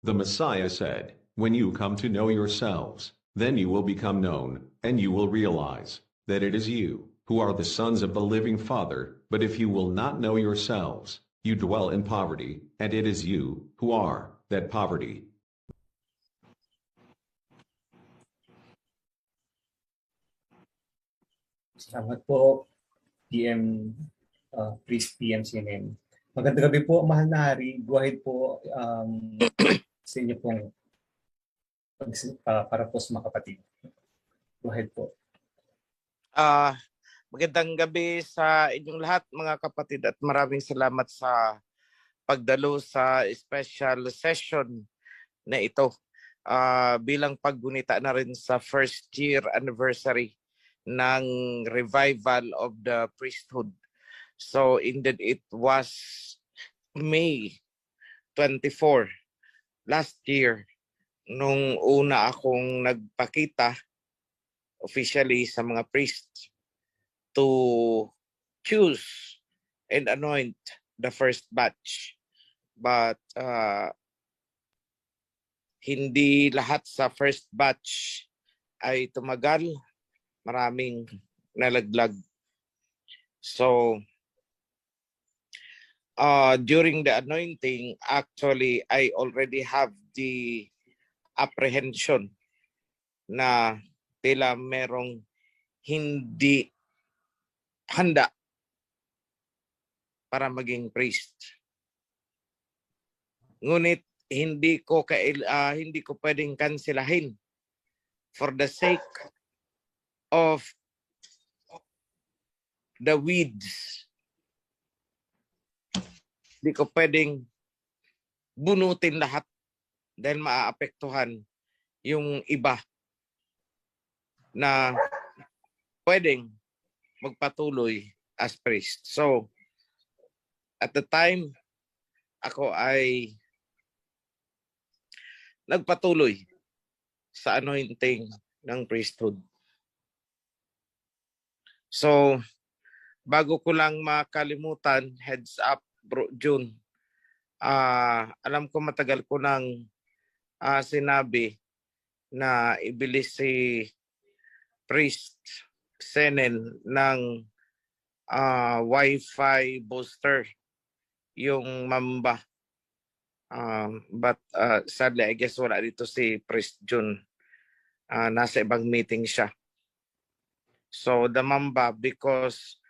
The Messiah said, "When you come to know yourselves, then you will become known, and you will realize that it is you who are the sons of the living Father. But if you will not know yourselves, you dwell in poverty, and it is you who are that poverty." Salamat po, PM, Priest PM Sinem. Magandang gabi po, mahal na hari. Go ahead po sa inyo pong para po sa mga kapatid. Go ahead po. Magandang gabi sa inyong lahat mga kapatid at maraming salamat sa pagdalo sa special session na ito bilang paggunita na rin sa first year anniversary ng revival of the priesthood. So indeed it was May 24 last year nung una akong nagpakita officially sa mga priests to choose and anoint the first batch. But hindi lahat sa first batch ay tumagal. Maraming nalaglag. So, during the anointing, actually, I already have the apprehension na tila merong hindi handa para maging priest. Ngunit hindi ko pwedeng kansilahin for the sake of the weeds. Hindi ko pwedeng bunutin lahat dahil maaapektuhan yung iba na pwedeng magpatuloy as priest. So, at the time, ako ay nagpatuloy sa anointing ng priesthood. So, bago ko lang makalimutan, heads up, Bro June, alam ko matagal ko nang sinabi na ibili si Priest Senen ng Wi-Fi booster, yung Mamba. But sadly, I guess wala dito si Priest June. Nasa ibang meeting siya. So the Mamba, because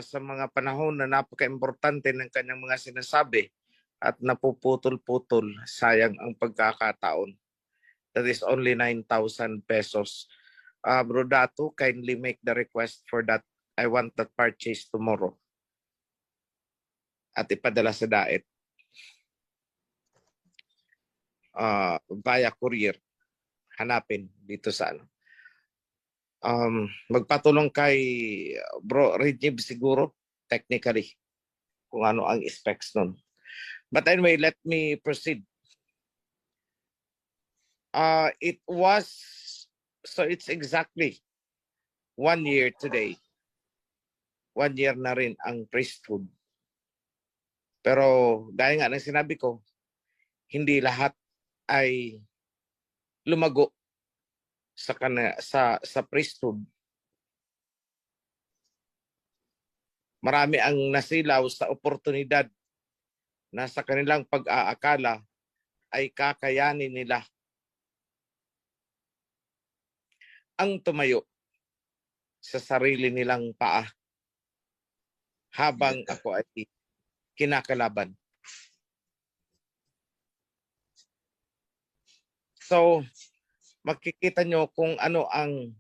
sa mga panahon na napaka-importante ng kanyang mga sinasabi at napuputol-putol, sayang ang pagkakataon. That is only 9,000 pesos. Bro Dato, kindly make the request for that. I want that purchase tomorrow. At ipadala sa DAET. Via courier. Hanapin dito sa ano. Magpatulong kay Bro Regib siguro technically kung ano ang specs nun. But anyway, let me proceed. It's exactly 1 year today. 1 year na rin ang priesthood. Pero dahil nga ng sinabi ko, hindi lahat ay lumago sa priesthood. Marami ang nasilaw sa oportunidad na sa kanilang pag-aakala ay kakayanin nila ang tumayo sa sarili nilang paa habang ako ay kinakalaban. So, makikita nyo kung ano ang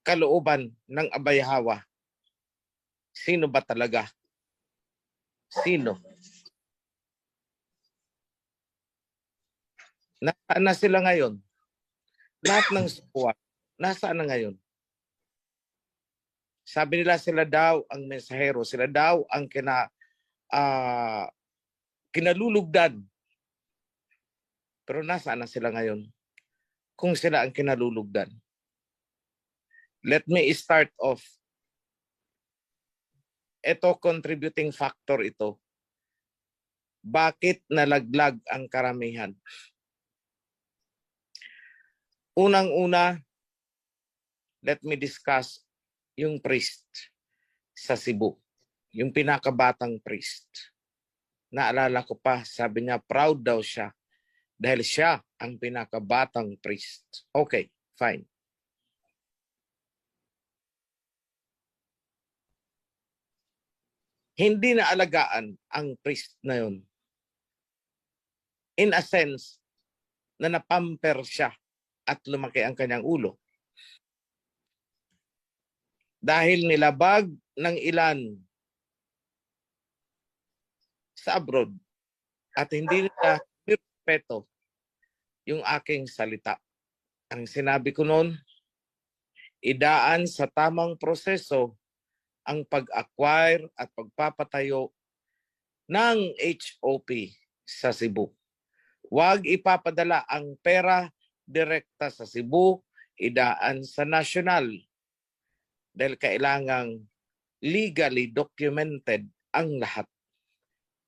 kalooban ng Abayhawa. Sino ba talaga? Sino? Nasaan na sila ngayon? Lahat ng squad, nasaan na ngayon? Sabi nila sila daw ang mensahero, sila daw ang kinalulugdan. Pero nasaan na sila ngayon? Kung sila ang kinalulugdan. Let me start off. Ito, contributing factor ito. Bakit nalaglag ang karamihan? Unang-una, let me discuss yung priest sa Cebu. Yung pinakabatang priest. Naalala ko pa, sabi niya, proud daw siya dahil siya ang pinakabatang priest. Okay, fine. Hindi na alagaan ang priest na yun. In a sense, na napamper siya at lumaki ang kanyang ulo. Dahil nilabag ng ilan sa abroad at hindi nila nirespeto yung aking salita. Ang sinabi ko noon, idaan sa tamang proseso ang pag-acquire at pagpapatayo ng HOP sa Cebu. Huwag ipapadala ang pera direkta sa Cebu, idaan sa national. Dahil kailangang legally documented ang lahat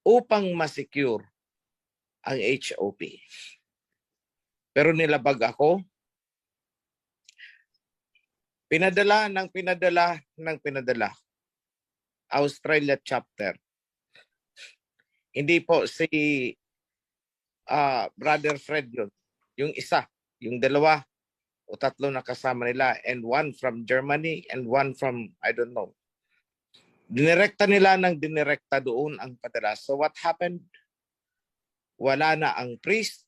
upang ma-secure ang HOP. Pero nilabag ako, pinadala. Australia chapter. Hindi po si Brother Fred yun. Yung isa, yung dalawa o tatlo na kasama nila, and one from Germany and one from, I don't know. Dinirekta nila ng dinirekta doon ang padala. So what happened? Wala na ang priest,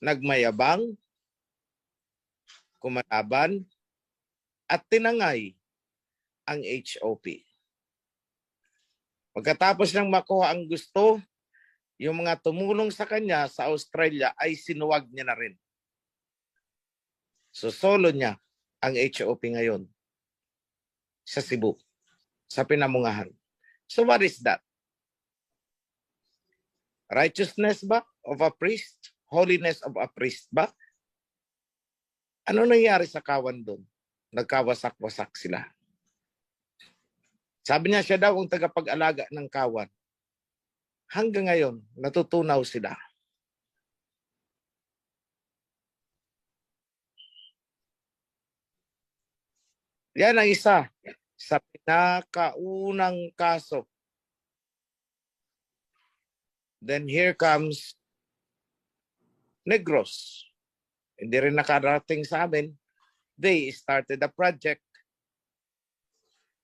nagmayabang, kumalaban, at tinangay ang HOP. Pagkatapos ng makuha ang gusto, yung mga tumulong sa kanya sa Australia ay sinuwag niya na rin. So solo niya ang HOP ngayon sa Cebu, sa Pinamungahan. So what is that? Righteousness ba of a priest? Holiness of a priest ba? Ano nangyari sa kawan doon? Nagkawasak-wasak sila. Sabi niya siya daw ang tagapag-alaga ng kawan. Hanggang ngayon, natutunaw sila. Yan ang isa sa pinakaunang kaso. Then here comes Negros. Hindi rin nakarating sa amin. They started a project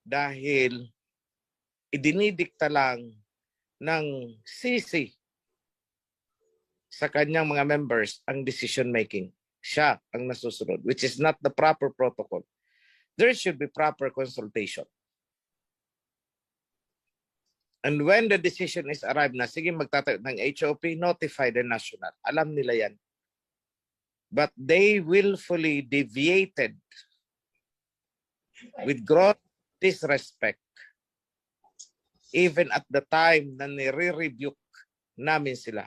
dahil idinidikta lang ng CC sa kanyang mga members ang decision making. Siya ang nasusunod, which is not the proper protocol. There should be proper consultation. And when the decision is arrived na, sige magtatayo ng HOP, notify the national. Alam nila yan. But they willfully deviated with gross disrespect. Even at the time na nire-rebuke namin sila,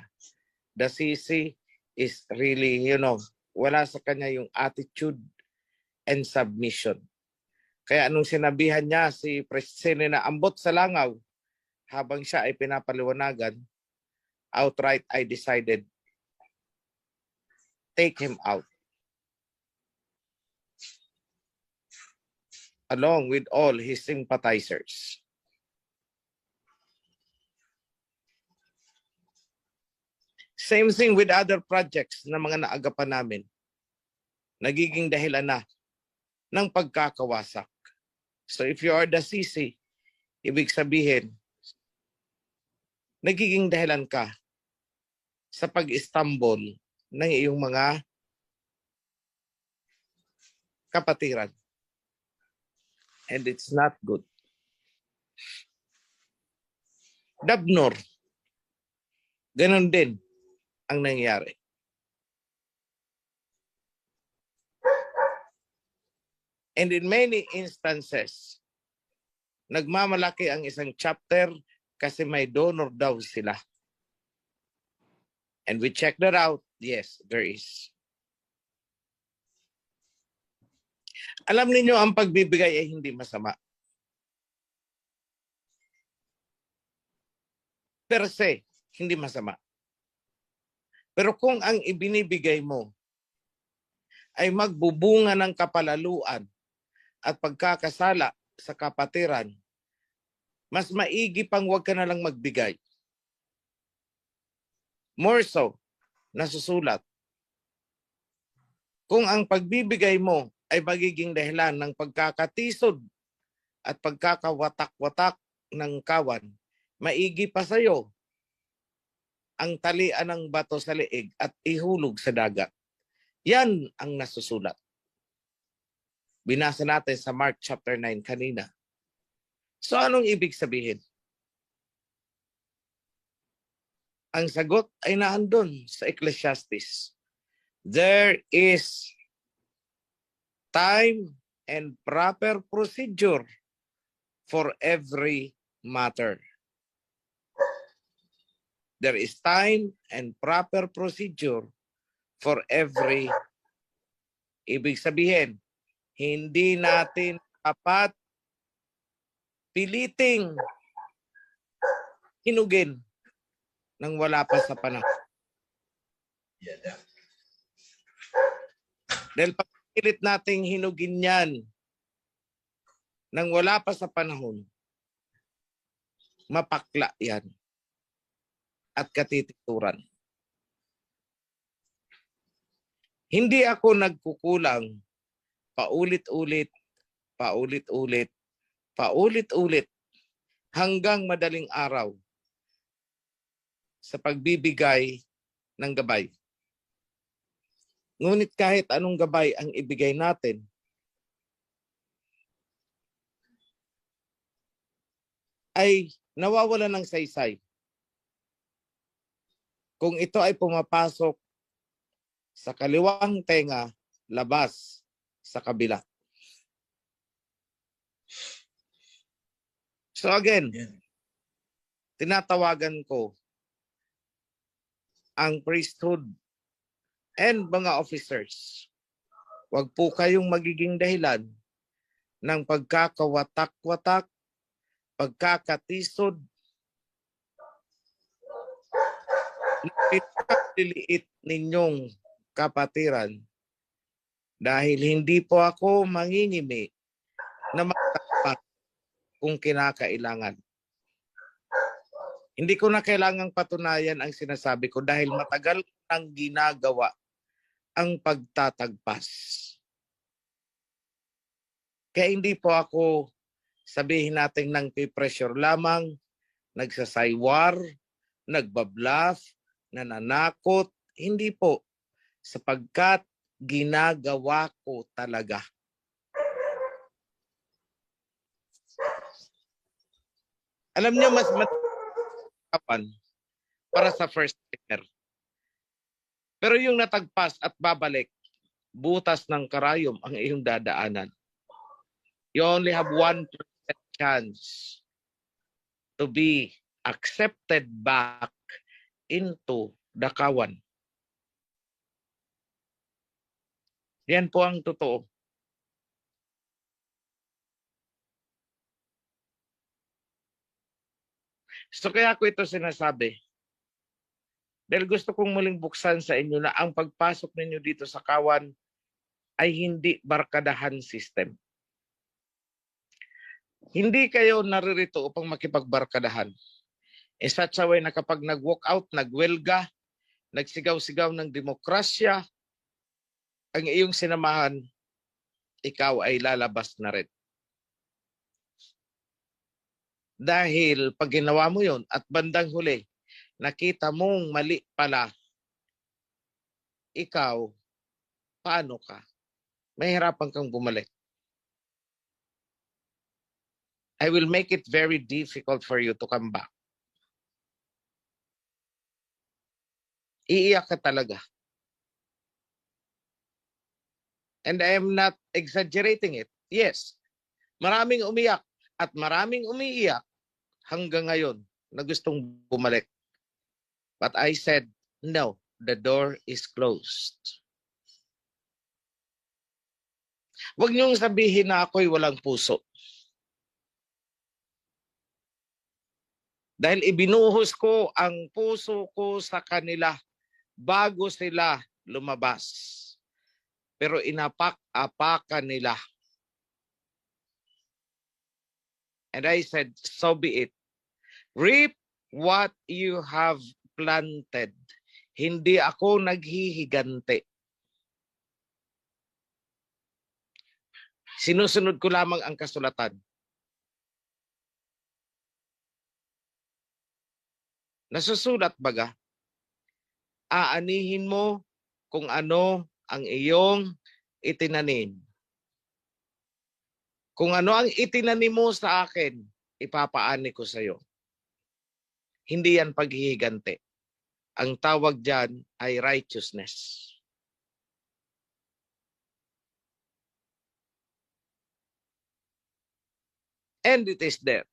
the CC is really, wala sa kanya yung attitude and submission. Kaya anong sinabihan niya si Presidente na ambot sa langaw, habang siya ay pinapaliwanagan, outright I decided, take him out. Along with all his sympathizers. Same thing with other projects na mga naagapan namin. Nagiging dahilan na ng pagkakawasak. So if you are the CC, ibig sabihin, nagiging dahilan ka sa pag-istanbol ng iyong mga kapatiran. And it's not good. Dabnor, ganun din ang nangyari. And in many instances, nagmamalaki ang isang chapter kasi may donor daw sila. And we checked that out. Yes, there is. Alam niyo ang pagbibigay ay hindi masama. per se, hindi masama. Pero kung ang ibinibigay mo ay magbubunga ng kapalaluan at pagkakasala sa kapatiran, mas maigi pang huwag ka na lang magbigay. More so, nasusulat. Kung ang pagbibigay mo ay magiging dahilan ng pagkakatisod at pagkakawatak-watak ng kawan, maigi pa sa'yo ang talian ng bato sa leeg at ihulog sa dagat. Yan ang nasusulat. Binasa natin sa Mark chapter 9 kanina. So anong ibig sabihin? Ang sagot ay naandun sa Ecclesiastes. There is time and proper procedure for every matter. There is time and proper procedure for every. Ibig sabihin, hindi natin dapat piliting hinugin nang wala pa sa panahon. Dahil pag pilit nating hinugin yan nang wala pa sa panahon, mapakla yan at katitikuran. Hindi ako nagkukulang paulit-ulit, paulit-ulit, paulit-ulit hanggang madaling araw sa pagbibigay ng gabay. Ngunit kahit anong gabay ang ibigay natin, ay nawawala ng saysay. Kung ito ay pumapasok sa kaliwang tenga, labas sa kabila. So again, tinatawagan ko ang priesthood and mga officers. Huwag po kayong magiging dahilan ng pagkakawatak-watak, pagkakatisod, liliit ninyong kapatiran dahil hindi po ako mangingimi na magtapat kung kinakailangan. Hindi ko na kailangang patunayan ang sinasabi ko dahil matagal ko nang ginagawa ang pagtatagpas. Kaya hindi po ako sabihin natin nang pressure lamang, nagsasaywar, nagbabluff, nananakot. Hindi po. Sapagkat ginagawa ko talaga. Alam niyo, mas matapang para sa first timer. Pero yung natagpas at babalik, butas ng karayom ang iyong dadaanan. You only have 1% chance to be accepted back into the kawan. Yan po ang totoo. So kaya ko ito sinasabi. Dahil gusto kong muling buksan sa inyo na ang pagpasok ninyo dito sa kawan ay hindi barkadahan system. Hindi kayo naririto upang makipagbarkadahan. In such a way na kapag nag-walk out, nagwelga, nagsigaw-sigaw ng demokrasya, ang iyong sinamahan, ikaw ay lalabas na rin. Dahil pag ginawa mo yon at bandang huli, nakita mong mali pala, ikaw, paano ka? Mahirapan kang bumalik. I will make it very difficult for you to come back. Iiyak ka talaga. And I am not exaggerating it. Yes, maraming umiyak at maraming umiiyak hanggang ngayon na gustong bumalik. But I said, no, the door is closed. Huwag niyong sabihin na ako'y walang puso. Dahil ibinuhos ko ang puso ko sa kanila bago sila lumabas. Pero inapak-apakan nila. And I said, so be it. Reap what you have planted. Hindi ako naghihigante. Sinusunod ko lamang ang kasulatan. Nasusulat baga? Aanihin mo kung ano ang iyong itinanim. Kung ano ang itinanim mo sa akin, ipapaani ko sa iyo. Hindi yan paghihigante. Ang tawag dyan ay righteousness. And it is there.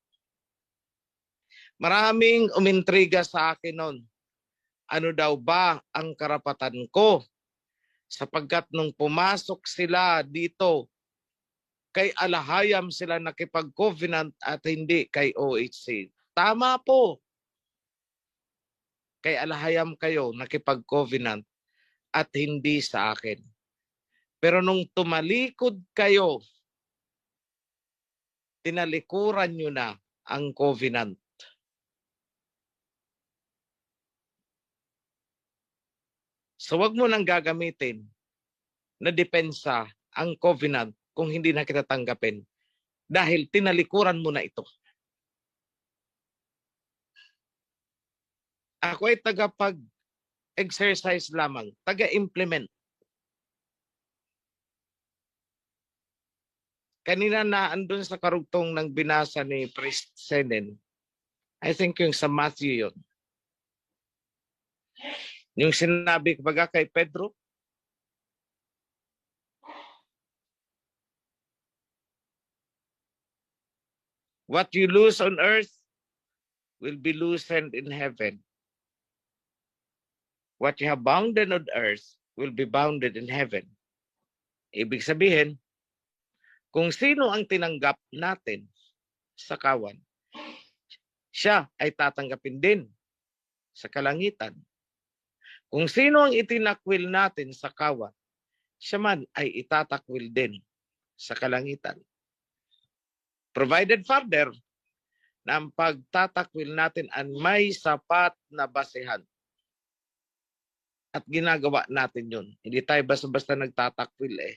Maraming umintriga sa akin noon. Ano daw ba ang karapatan ko? Sapagkat nung pumasok sila dito, kay Alahayam sila nakipag-covenant at hindi kay OHC. Tama po. Kay Alahayam kayo nakipag-covenant at hindi sa akin. Pero nung tumalikod kayo, tinalikuran nyo na ang covenant. So wag mo nang gagamitin na depensa ang covenant kung hindi na kita tanggapin. Dahil tinalikuran mo na ito. Ako ay tagapag-exercise lamang, taga-implement. Kanina na andun sa karugtong ng binasa ni Priest Senen, I think yung sa Matthew yun. Yung sinabi baga kay Pedro, what you lose on earth will be loosened in heaven. What you have bounded on earth will be bounded in heaven. Ibig sabihin, kung sino ang tinanggap natin sa kawan, siya ay tatanggapin din sa kalangitan. Kung sino ang itinakwil natin sa kawan, siya man ay itatakwil din sa kalangitan. Provided further, na ang pagtatakwil natin ay may sapat na basehan. At ginagawa natin yun. Hindi tayo basta-basta nagtatakwil eh.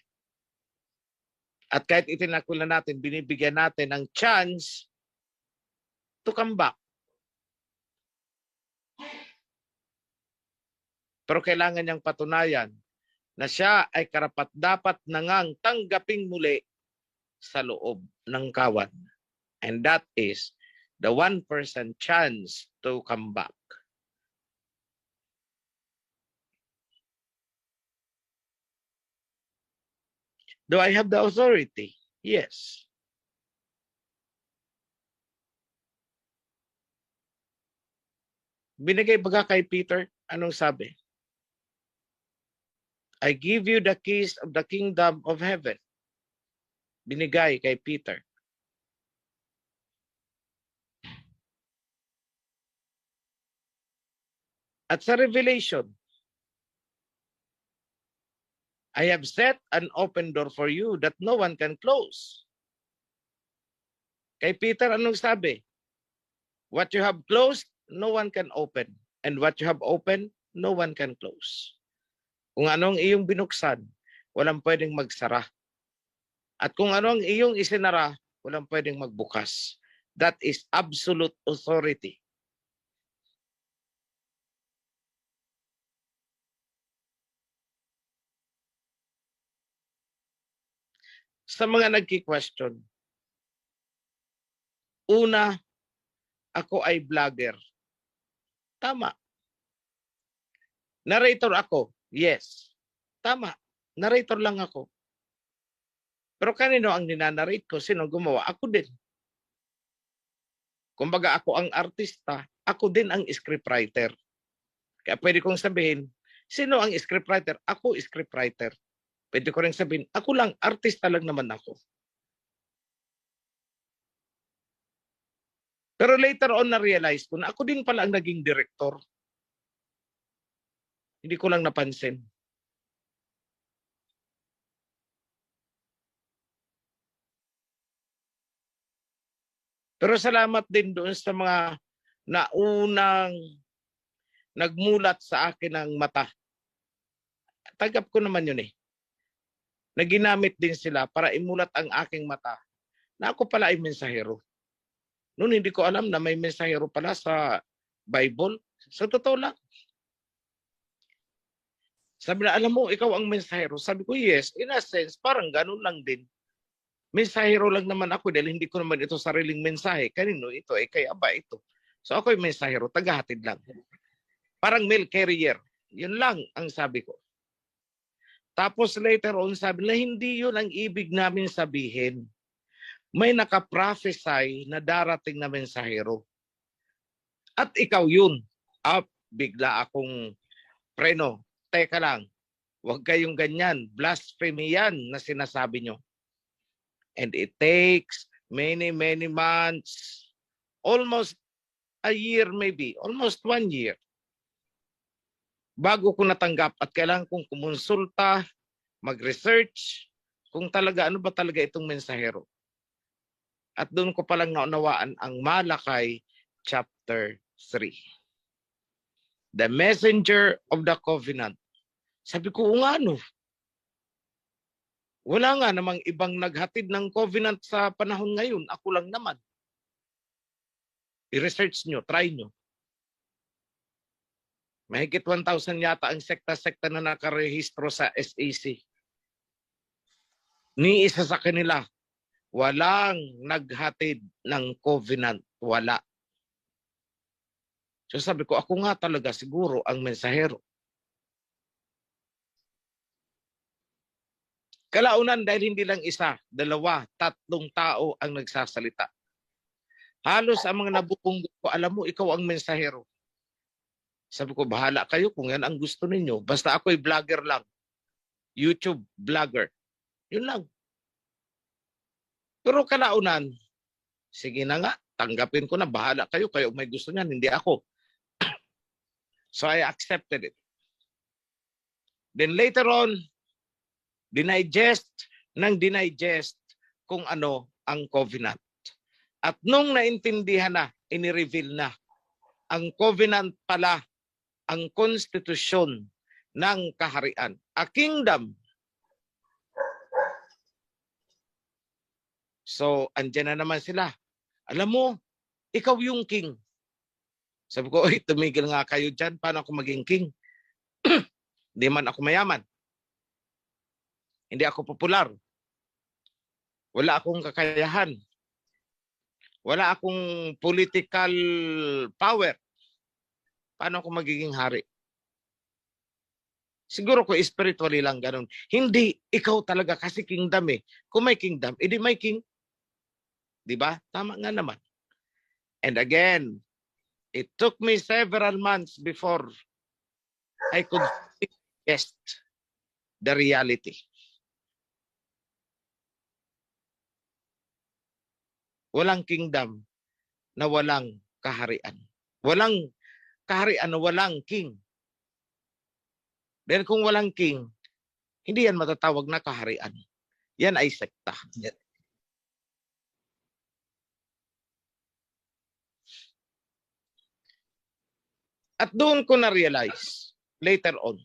At kahit itinakwil na natin, binibigyan natin ng chance to come back. Pero kailangan niyang patunayan na siya ay karapat-dapat na ngang tanggaping muli sa loob ng kawan. And that is the 1% chance to come back. Do I have the authority? Yes. Binigay baga kay Peter, anong sabi? I give you the keys of the kingdom of heaven. Binigay kay Peter. At sa Revelation, I have set an open door for you that no one can close. Kay Peter, anong sabi? What you have closed, no one can open. And what you have opened, no one can close. Kung anong iyong binuksan, walang pwedeng magsara. At kung anong iyong isinara, walang pwedeng magbukas. That is absolute authority. Sa mga nagki-question, una, ako ay vlogger. Tama. Narrator ako. Yes. Tama. Narrator lang ako. Pero kanino ang ninanarrate ko? Sino gumawa? Ako din. Kumbaga ako ang artista, ako din ang scriptwriter. Kaya pwede kong sabihin, sino ang scriptwriter? Ako scriptwriter. Pwede ko rin sabihin, ako lang, artista lang naman ako. Pero later on na-realize ko na ako din pala ang naging director. Hindi ko lang napansin. Pero salamat din doon sa mga naunang nagmulat sa akin ng mata. Tanggap ko naman yun eh. Naginamit din sila para imulat ang aking mata na ako pala ay mensahero. Noon hindi ko alam na may mensahero pala sa Bible. Sa totoo lang. Sabi na, alam mo, ikaw ang mensahero. Sabi ko, yes. In a sense, parang ganun lang din. Mensahero lang naman ako dahil hindi ko naman ito sariling mensahe. Kanino ito? Kay Aba ito. So ako ay mensahero, tagahatid lang. Parang mail carrier. Yun lang ang sabi ko. Tapos later on, sabi na hindi yun ang ibig namin sabihin. May nakaprophesy na darating na mensahero. At ikaw yun. Bigla akong preno. Teka lang. Huwag kayong ganyan. Blasphemy yan na sinasabi nyo. And it takes many, many months. Almost a year maybe. Almost 1 year. Bago ko natanggap at kailangan kong kumonsulta, mag-research, kung talaga ano ba talaga itong mensahero. At doon ko palang naunawaan ang Malakay chapter 3. The messenger of the covenant. Sabi ko, nga no. Wala nga namang ibang naghatid ng covenant sa panahon ngayon. Ako lang naman. I-research nyo, try nyo. Mahigit 1,000 yata ang sekta-sekta na nakarehistro sa SAC. Ni isa sa kanila, walang naghatid ng covenant. Wala. So sabi ko, ako nga talaga siguro ang mensahero. Kalaunan dahil hindi lang isa, dalawa, 3 tao ang nagsasalita. Halos ang mga nabubunggo ko, alam mo, ikaw ang mensahero. Sabi ko, bahala kayo kung yan ang gusto ninyo. Basta ako'y vlogger lang. YouTube vlogger. Yun lang. Pero kalaunan, sige na nga, tanggapin ko na, bahala kayo. Kayo may gusto niyan, hindi ako. So I accepted it. Then later on, dinigest kung ano ang covenant. At nung naintindihan na, inireveal na, ang covenant pala, ang konstitusyon ng kaharian. A kingdom. So, andyan na naman sila. Alam mo, ikaw yung king. Sabi ko, oy, tumigil nga kayo dyan. Paano ako maging king? Hindi man ako mayaman. Hindi ako popular. Wala akong kakayahan. Wala akong political power. Paano ako magiging hari? Siguro ko spiritually lang ganun. Hindi, ikaw talaga kasi kingdom eh. Kung may kingdom, edi may king. Diba? Tama nga naman. And again, it took me several months before I could test the reality. Walang kingdom na walang kaharian. Walang kaharian na walang king. Dahil kung walang king, hindi yan matatawag na kaharian. Yan ay sekta. Yeah. At doon ko na-realize, later on,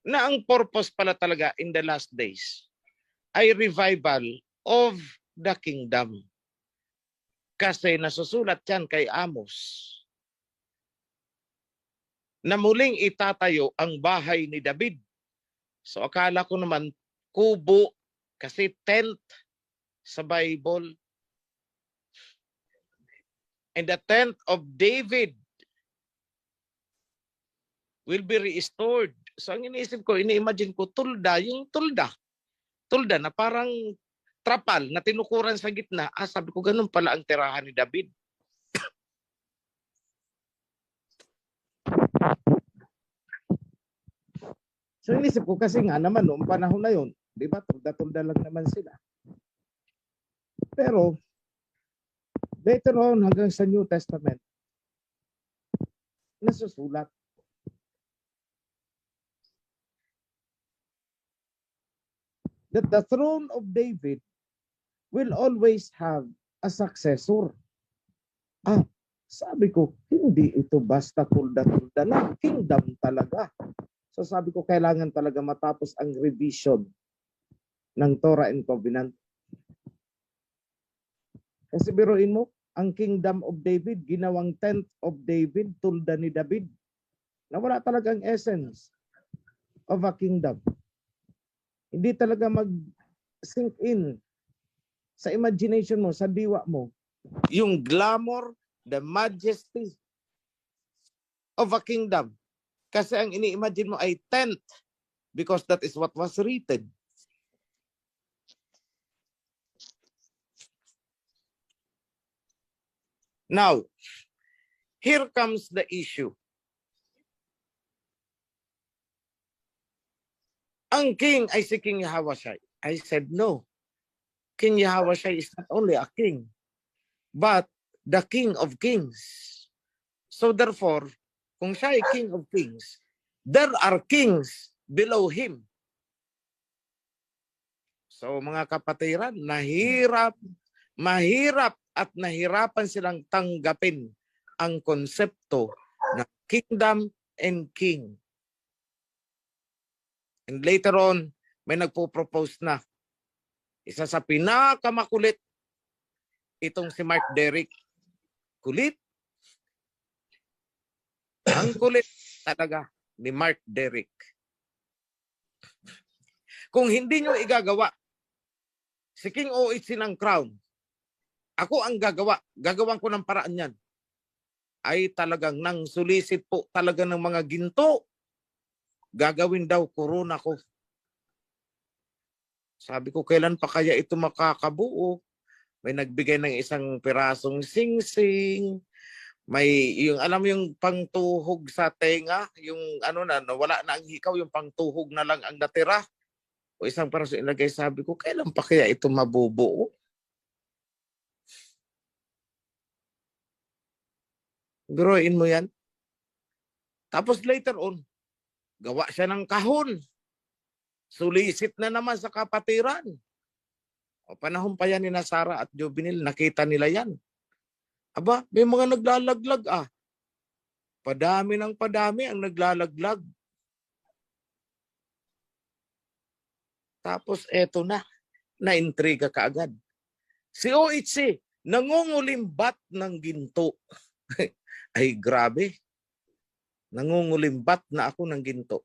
na ang purpose pala talaga in the last days ay revival of the kingdom. Kasi nasusulat yan kay Amos na muling itatayo ang bahay ni David. So akala ko naman kubo kasi tent sa Bible. And the tent of David will be restored. So ang iniisip ko, ini-imagine ko, tulda, yung tulda. Tulda na parang trapal na tinukuran sa gitna. Sabi ko, ganun pala ang tirahan ni David. So inisip ko kasi nga naman noong panahon na yun, di ba, tulda-tulda lang naman sila. Pero later on hanggang sa New Testament, nasusulat. That the throne of David will always have a successor. Sabi ko, hindi ito basta tulda-tulda lang. Kingdom talaga. So sabi ko, kailangan talaga matapos ang revision ng Torah and Covenant. Kasi biruin mo, ang Kingdom of David, ginawang 10th of David, tulda ni David, na wala talagang essence of a kingdom. Hindi talaga mag-sink in sa imagination mo, sa diwa mo, yung glamour, the majesty of a kingdom. Kasi ang ini-imagine mo ay 10th because that is what was written. Now, here comes the issue. Ang king ay si King Yahawashi. I said no. King Yahawashi is not only a king, but the King of Kings. So therefore, kung siya ay King of Kings, there are kings below him. So mga kapatiran, mahirap at nahirapan silang tanggapin ang konsepto ng kingdom and king. And later on, may nagpo-propose na. Isa sa pinakamakulit, itong si Mark Derrick. Kulit. Ang kulit talaga ni Mark Derrick. Kung hindi nyo igagawa, si King OHC ng Crown, ako ang gagawa. Gagawan ko ng paraan yan. Ay talagang nang sulisit po talaga ng mga ginto. Gagawin daw corona ko. Sabi ko, kailan pa kaya ito makakabuo? May nagbigay ng isang pirasong singsing. May yung alam yung pangtuhog sa tenga, yung ano na wala na ang hikaw, yung pangtuhog na lang ang natira. O isang piraso ilagay, sabi ko, kailan pa kaya ito mabubuo? Biruin mo yan. Tapos later on, gawa siya ng kahon. Sulisit na naman sa kapatiran. O panahon pa yan ni Sara at Jovinil, nakita nila yan. Aba, may mga naglalaglag Padami ng padami ang naglalaglag. Tapos eto na-intriga kaagad. Si OHC, nangungulimbat ng ginto. Ay grabe. Nangungulimbat na ako ng ginto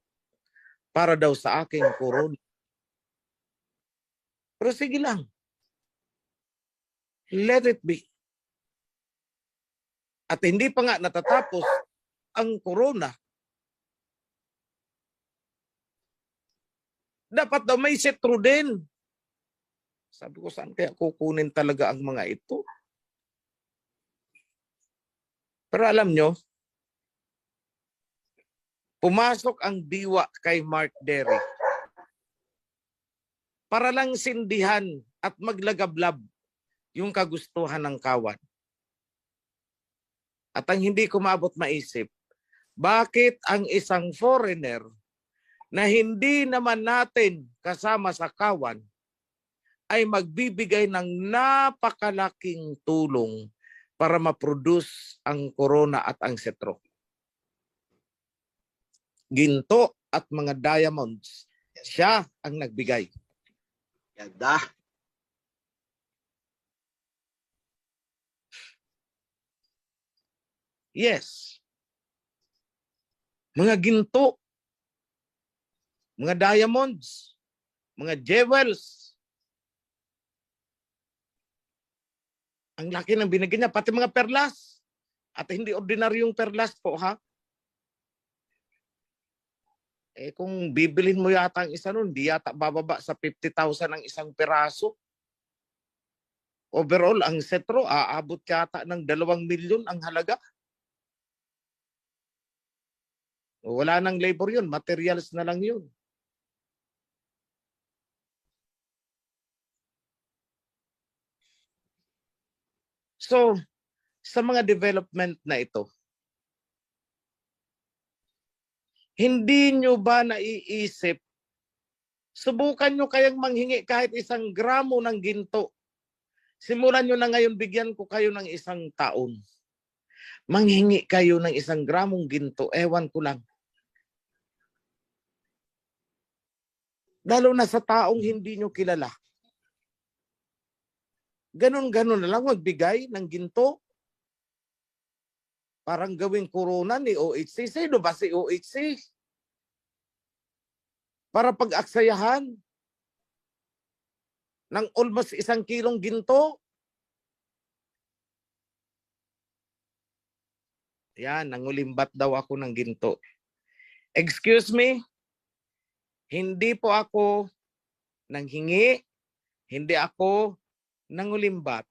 para daw sa aking corona. Pero sige lang. Let it be. At hindi pa nga natatapos ang corona. Dapat daw may setro din. Sabi ko, saan kaya kukunin talaga ang mga ito? Pero alam nyo, pumasok ang diwa kay Mark Derrick para lang sindihan at maglagablab yung kagustuhan ng kawan. At ang hindi ko maabot maisip, bakit ang isang foreigner na hindi naman natin kasama sa kawan ay magbibigay ng napakalaking tulong para ma-produce ang corona at ang setro. Ginto at mga diamonds, siya ang nagbigay. Ganda. Yes. Mga ginto, mga diamonds, mga jewels. Ang laki ng binigyan niya, pati mga perlas. At hindi ordinaryong perlas po, ha? Kung bibilin mo yata ang isa nun, di yata bababa sa 50,000 ang isang piraso. Overall, ang setro, aabot yata ng 2 milyon ang halaga. Wala nang labor yun, materials na lang yun. So, sa mga development na ito, hindi nyo ba naiisip, subukan nyo kayang manghingi kahit 1 gramo ng ginto. Simulan nyo na ngayon, bigyan ko kayo ng 1 taon. Manghingi kayo ng 1 gramong ginto, ewan ko lang. Lalo na sa taong hindi nyo kilala. Ganon-ganon na lang magbigay ng ginto. Parang gawing corona ni OHC. Sino ba si OHC? Para pag-aksayahan ng almost 1 kilong ginto. Yan, nangulimbat daw ako ng ginto. Excuse me, hindi po ako nanghingi, hindi ako nangulimbat.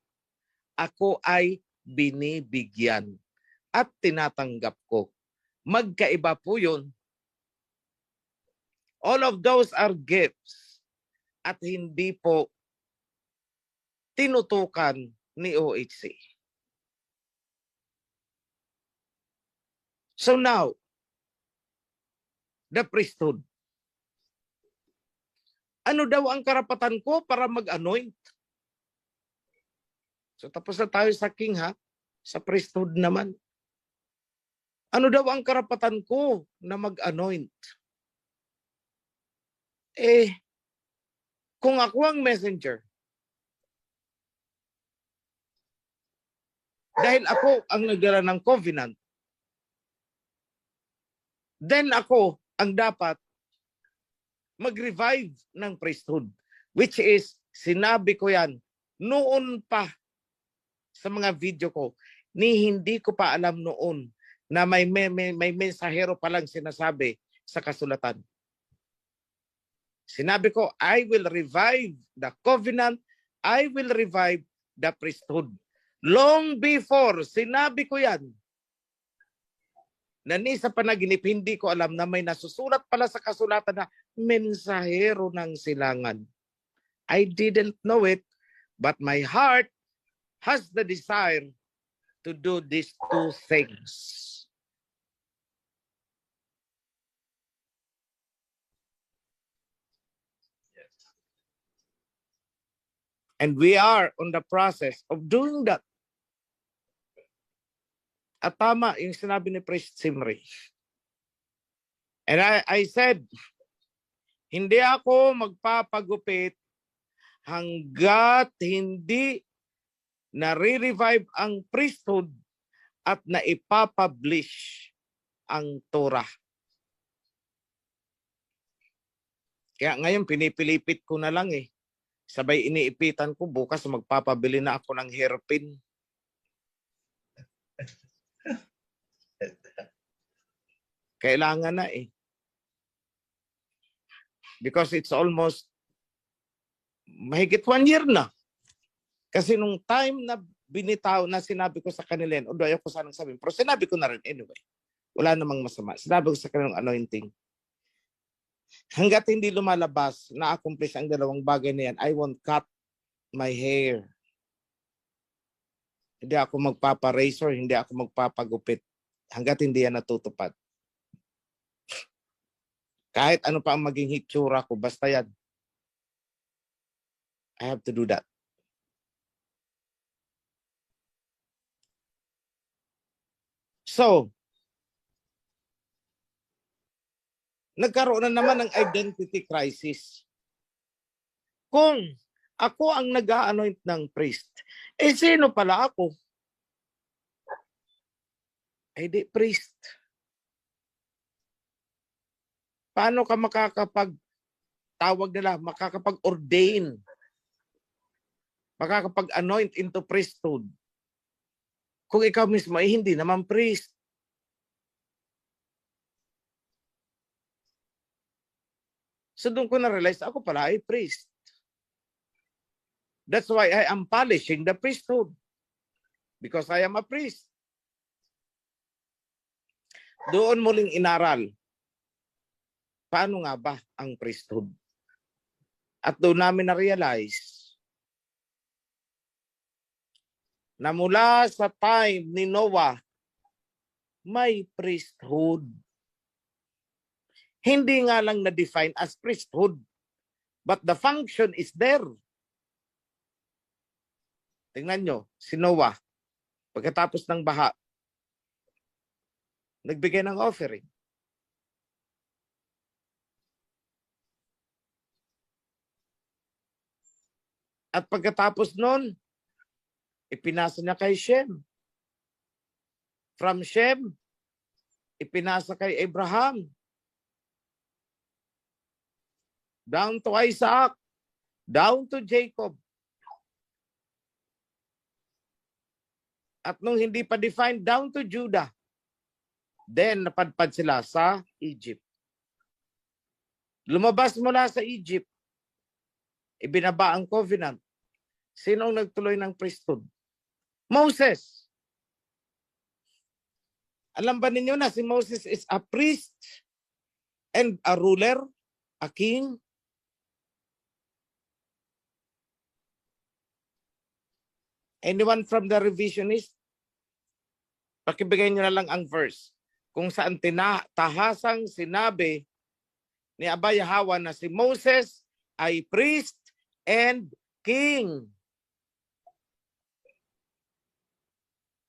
Ako ay binibigyan at tinatanggap ko. Magkaiba po yun. All of those are gifts at hindi po tinutukan ni OHC. So now, the priesthood. Ano daw ang karapatan ko para mag-anoint? So tapos na tayo sa king ha, sa priesthood naman. Ano daw ang karapatan ko na mag-anoint? Kung ako ang messenger, dahil ako ang nagdala ng covenant, then ako ang dapat mag-revive ng priesthood. Which is, sinabi ko yan noon pa sa mga video ko, hindi ko pa alam noon na may mensahero palang sinasabi sa kasulatan. Sinabi ko, I will revive the covenant, I will revive the priesthood. Long before, sinabi ko yan, na ni sa panaginip, hindi ko alam na may nasusulat pala sa kasulatan na mensahero ng silangan. I didn't know it, but my heart has the desire to do these 2 things. And we are on the process of doing that. At tama yung sinabi ni Priest Simri. And I said, hindi ako magpapagupit hanggat hindi nare-revive ang priesthood at naipapublish ang Torah. Kaya ngayon pinipilipit ko na lang eh. Sabay iniipitan ko, bukas magpapabili na ako ng hairpin. Kailangan na eh. Because it's almost mahigit 1 year na. Kasi nung time na binitaw na sinabi ko sa kanila, although ayoko sanang sabihin, pero sinabi ko na rin anyway. Wala namang masama. Sinabi ko sa kanilang anointing. Hanggat hindi lumalabas na accomplish ang 2 bagay na yan, I won't cut my hair. Hindi ako magpapa-razor, hindi ako magpapagupit. Hanggat hindi yan natutupad. Kahit ano pa ang maging hitsura ko, basta yan. I have to do that. So, nagkaroon na naman ng identity crisis. Kung ako ang nag-a-anoint ng priest, sino pala ako? Di priest. Paano ka makakapag-ordain, makakapag-anoint into priesthood kung ikaw mismo ay hindi naman priest? So doon ko na-realize, ako pala ay priest. That's why I am polishing the priesthood. Because I am a priest. Doon muling inaral, paano nga ba ang priesthood? At doon namin na-realize na mula sa time ni Noah, may priesthood. Hindi nga lang na-define as priesthood, but the function is there. Tingnan nyo, si Noah, pagkatapos ng baha, nagbigay ng offering. At pagkatapos nun, ipinasa niya kay Shem. From Shem, ipinasa kay Abraham. Down to Isaac. Down to Jacob. At nung hindi pa defined, down to Judah. Then, napadpad sila sa Egypt. Lumabas mula sa Egypt. Ibinaba ang covenant. Sino ang nagtuloy ng priesthood? Moses. Alam ba ninyo na si Moses is a priest and a ruler, a king? Anyone from the revisionist? Pakibigay nyo na lang ang verse. Kung saan tahasang sinabi ni Abba Yahweh na si Moses ay priest and king.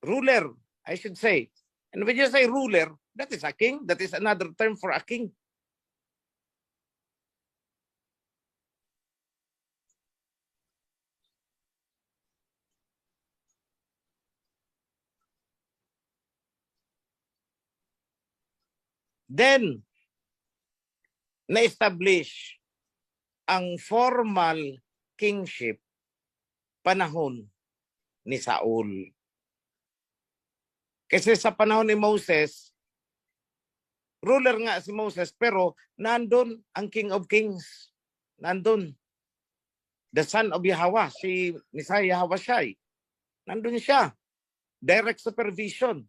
Ruler, I should say. And when you say ruler, that is a king. That is another term for a king. Then, na-establish ang formal kingship panahon ni Saul. Kasi sa panahon ni Moses, ruler nga si Moses, pero nandun ang King of Kings. Nandun. The son of Yahweh, si Messiah Yahweh. Nandun siya. Direct supervision.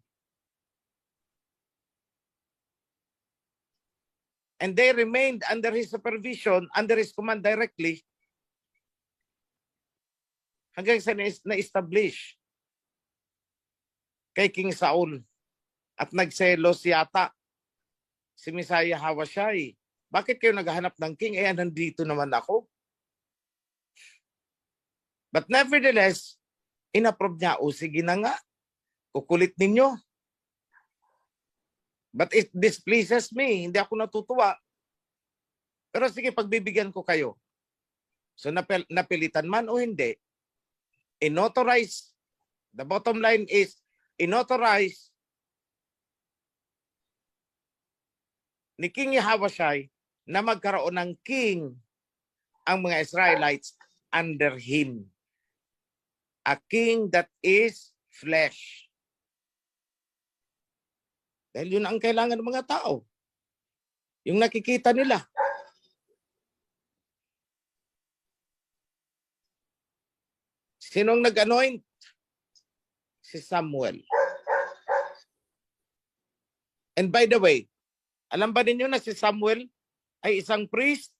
And they remained under his supervision, under his command directly, hanggang sa na-establish kay King Saul. At nagselos yata si Messiah Hawashai. Bakit kayo naghahanap ng king? Eh, nandito naman ako. But nevertheless, inapprove niya, o sige na nga, kukulit ninyo. But it displeases me. Hindi ako natutuwa. Pero sige, pagbibigyan ko kayo. So napilitan man o hindi, inauthorize. The bottom line is, inauthorize ni King Yahweh na magkaroon ng king ang mga Israelites under him. A king that is flesh. Dahil yun ang kailangan ng mga tao. Yung nakikita nila. Sinong nag-anoint? Si Samuel. And by the way, alam ba ninyo na si Samuel ay isang priest?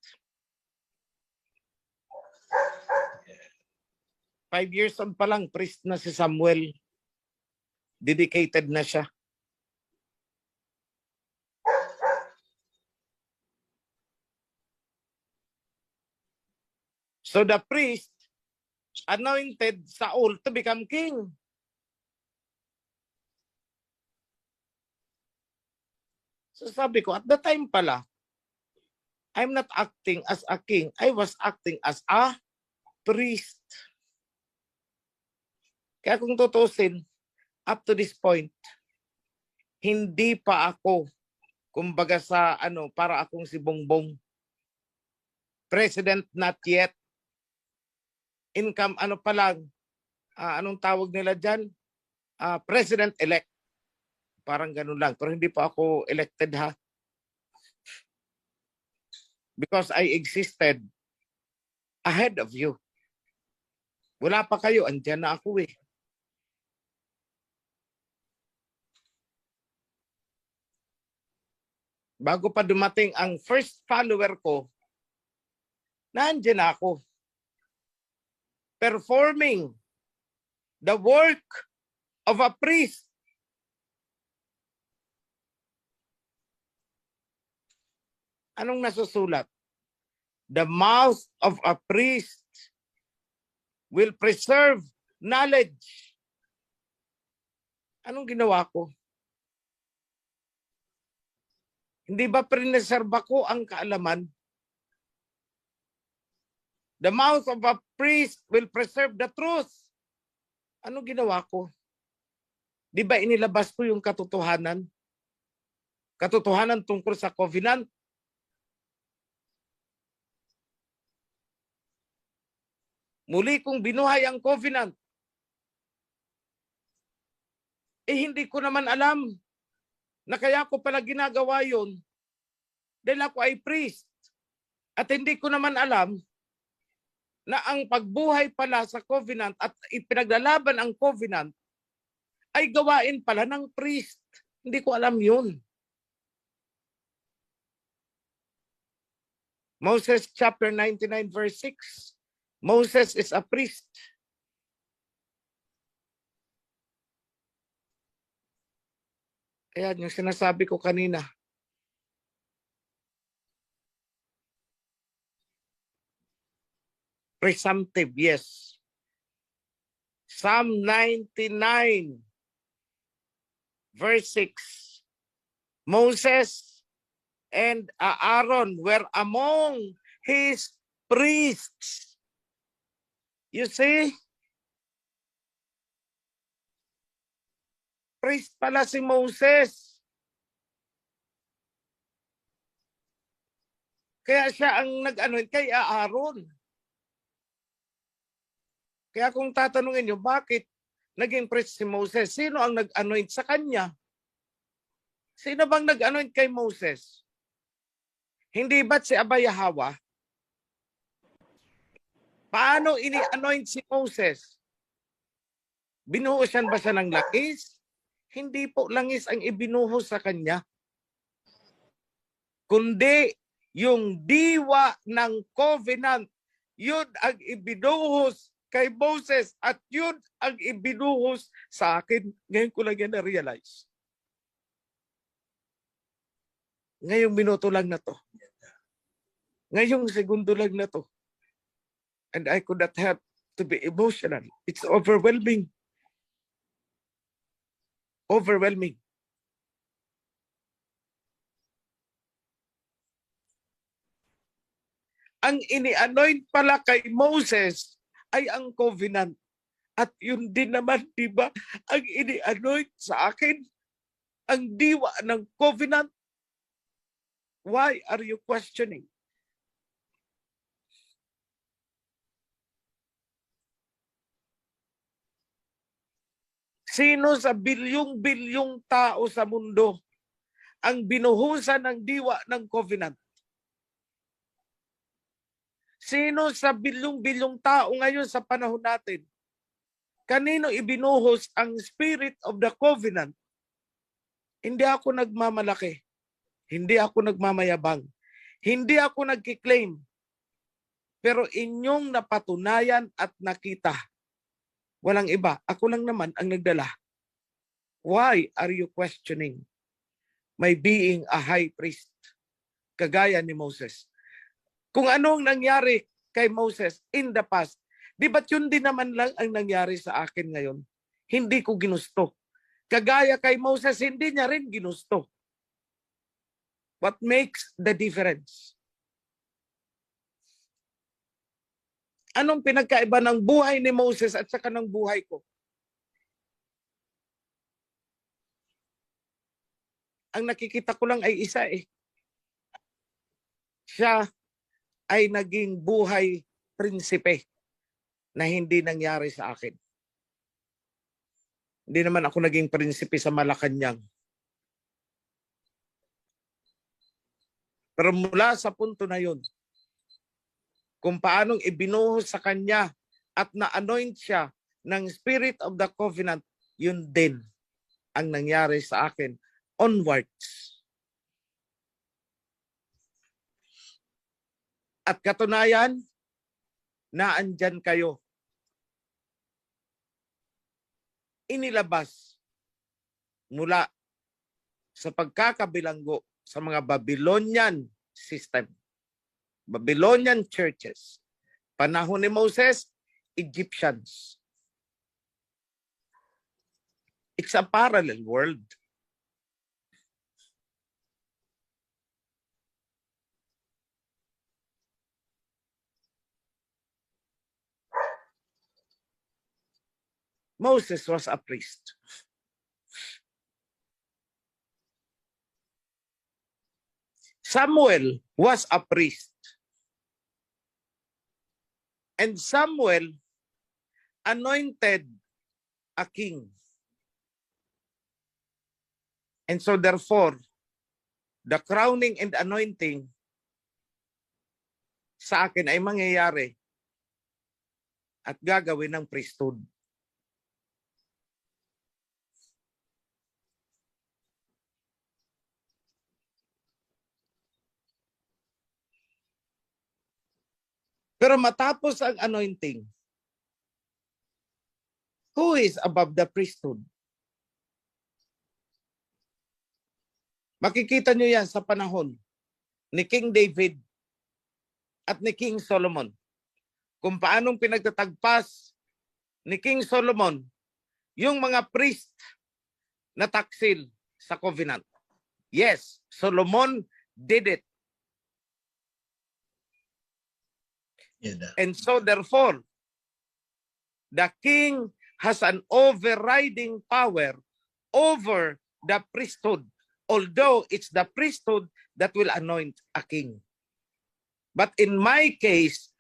5 years old pa lang, priest na si Samuel. Dedicated na siya. So the priest anointed Saul to become king. So sabi ko, at the time pala, I'm not acting as a king. I was acting as a priest. Kaya kung tutusin, up to this point, hindi pa ako, kumbaga sa para akong si Bongbong. President not yet. Income, pa lang, anong tawag nila dyan? President-elect. Parang ganun lang. Pero hindi pa ako elected, ha? Because I existed ahead of you. Wala pa kayo, andyan na ako eh. Bago pa dumating ang first follower ko, nandiyan na ako. Performing the work of a priest. Anong nasusulat? The mouth of a priest will preserve knowledge. Anong ginawa ko? Hindi ba preserba ko ang kaalaman? The mouth of a priest will preserve the truth. Anong ginawa ko? Di ba inilabas ko yung katotohanan? Katotohanan tungkol sa covenant? Muli kong binuhay ang covenant. Hindi ko naman alam na kaya ko pala ginagawa yun dahil ako ay priest. At hindi ko naman alam na ang pagbuhay pala sa covenant at ipinaglalaban ang covenant ay gawain pala ng priest. Hindi ko alam yun. Moses chapter 99 verse 6. Moses is a priest. Ayan, yung sinasabi ko kanina. Presumptive, yes. Psalm 99, verse 6. Moses and Aaron were among his priests. You see? Priest pala si Moses. Kaya siya ang nag-anoint kay Aaron. Kaya kung tatanungin nyo, bakit naging priest si Moses? Sino ang nag-anoint sa kanya? Sino bang nag-anoint kay Moses? Hindi ba't si Abayahawa? Paano ini-anoint si Moses? Binuhusan ba siya ng langis? Hindi po langis ang ibinuhos sa kanya. Kundi yung diwa ng covenant, yun ang ibinuhos kay Moses at yun ang ibinuhos sa akin. Ngayon ko lang yan na-realize. Ngayong minuto lang na to. Ngayong segundo lang na to. And I could not help to be emotional. It's overwhelming. Overwhelming. Ang ini-anoint pala kay Moses ay ang covenant. At yun din naman, di ba, ang ini-anoint sa akin, ang diwa ng covenant. Why are you questioning? Sino sa bilyong-bilyong tao sa mundo ang binuhusan ng diwa ng covenant? Sino sa bilyong-bilyong tao ngayon sa panahon natin? Kanino ibinuhos ang spirit of the covenant? Hindi ako nagmamalaki. Hindi ako nagmamayabang. Hindi ako nagkiklaim. Pero inyong napatunayan at nakita. Walang iba. Ako lang naman ang nagdala. Why are you questioning my being a high priest? Kagaya ni Moses. Kung anong nangyari kay Moses in the past, di ba't yun din naman lang ang nangyari sa akin ngayon? Hindi ko ginusto. Kagaya kay Moses, hindi niya rin ginusto. What makes the difference? Anong pinagkaiba ng buhay ni Moses at saka ng buhay ko? Ang nakikita ko lang ay isa eh. Siya ay naging buhay prinsipe na hindi nangyari sa akin. Hindi naman ako naging prinsipe sa Malacanang. Pero mula sa punto na yun, kung paanong ibinuhos sa kanya at na-anoint siya ng Spirit of the Covenant, yun din ang nangyari sa akin onwards. At katunayan, naandyan kayo. inilabas mula sa pagkakabilanggo sa mga Babylonian system, Babylonian churches. Panahon ni Moses, Egyptians. It's a parallel world. Moses was a priest. Samuel was a priest. And Samuel anointed a king. And so therefore, the crowning and anointing sa akin ay mangyayari at gagawin ng priesthood. Pero matapos ang anointing, who is above the priesthood? Makikita nyo yan sa panahon ni King David at ni King Solomon. Kung paanong pinagtatagpas ni King Solomon yung mga priest na taksil sa covenant. Yes, Solomon did it. And so therefore, the king has an overriding power over the priesthood, although it's the priesthood that will anoint a king. But in my case,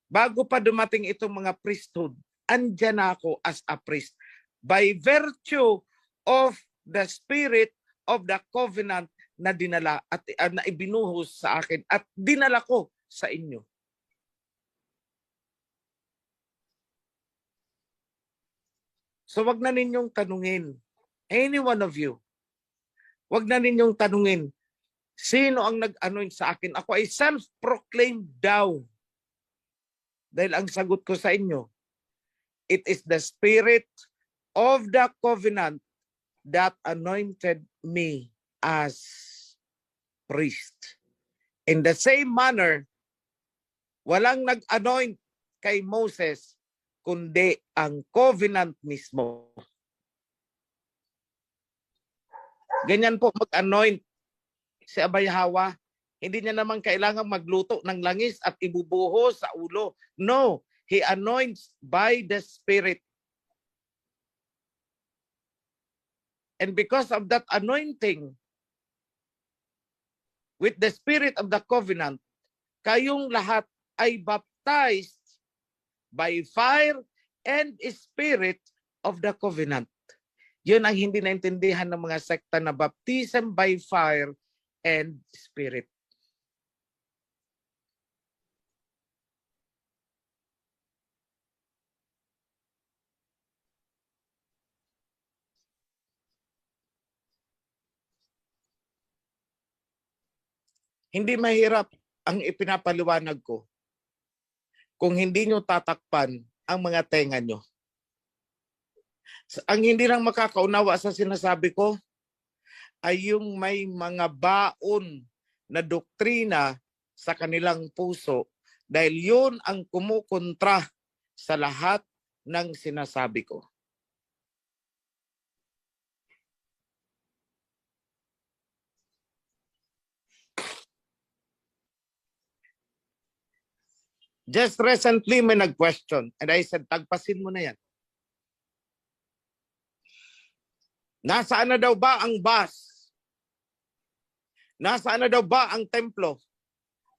bago pa dumating itong mga priesthood, andyan ako as a priest by virtue of the spirit of the covenant na dinala at na ibinuhos sa akin at dinala ko sa inyo. So wag na ninyong tanungin, any one of you, wag na ninyong tanungin, sino ang nag-anoint sa akin? Ako ay self-proclaimed daw. Dahil ang sagot ko sa inyo, it is the spirit of the covenant that anointed me as priest. In the same manner, walang nag-anoint kay Moses, kundi ang covenant mismo. Ganyan po mag-anoint si Abay Hawa. Hindi niya naman kailangan magluto ng langis at ibubuhos sa ulo. No, he anoints by the Spirit. And because of that anointing, with the Spirit of the covenant, kayong lahat ay baptized by fire and spirit of the covenant. Yun ang hindi naintindihan ng mga sekta na baptism by fire and spirit. Hindi mahirap ang ipinapaliwanag ko kung hindi nyo tatakpan ang mga tenga nyo. Ang hindi lang makakaunawa sa sinasabi ko ay yung may mga baon na doktrina sa kanilang puso dahil yun ang kumukontra sa lahat ng sinasabi ko. Just recently may nag-question and I said, tagpasin mo na yan. Nasaan na daw ba ang bus? Nasaan na daw ba ang templo?